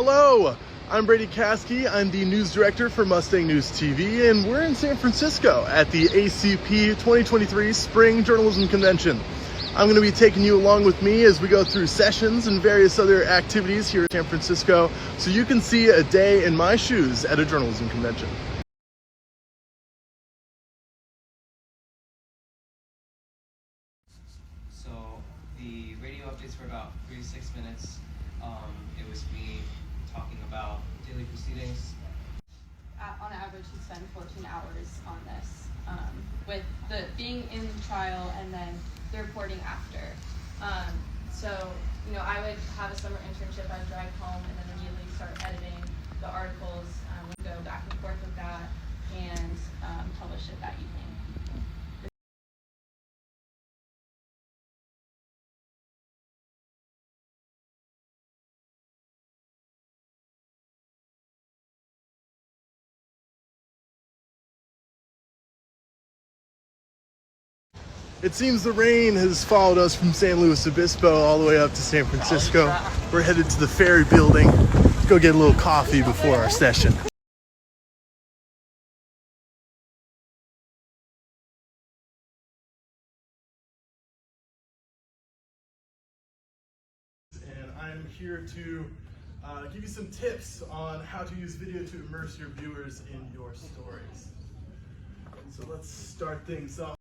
Hello, I'm Brady Caskey. I'm the news director for Mustang News TV, and we're in San Francisco at the ACP 2023 Spring Journalism Convention. I'm going to be taking you along with me as we go through sessions and various other activities here in San Francisco, so you can see a day in my shoes at a journalism convention. So the radio updates were about 3 to 6 minutes. It was me talking about daily proceedings. On average, we spend 14 hours on this, with the being in the trial and then the reporting after. I would have a summer internship. I'd drive home and then immediately start editing the articles. We'd go back and forth with that and publish it that evening. It seems the rain has followed us from San Luis Obispo all the way up to San Francisco. We're headed to the Ferry Building to go get a little coffee before our session. And I'm here to give you some tips on how to use video to immerse your viewers in your stories. So let's start things off.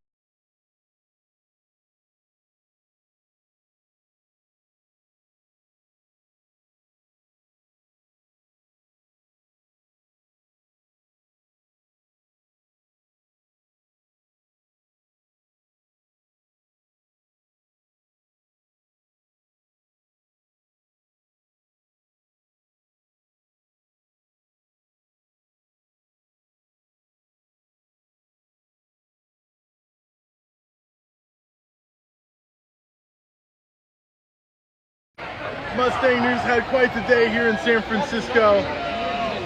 Mustang News had quite the day here in San Francisco,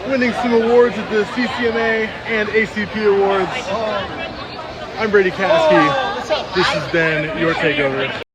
winning some awards at the CCMA and ACP Awards. I'm Brady Caskey. This has been your Takeover.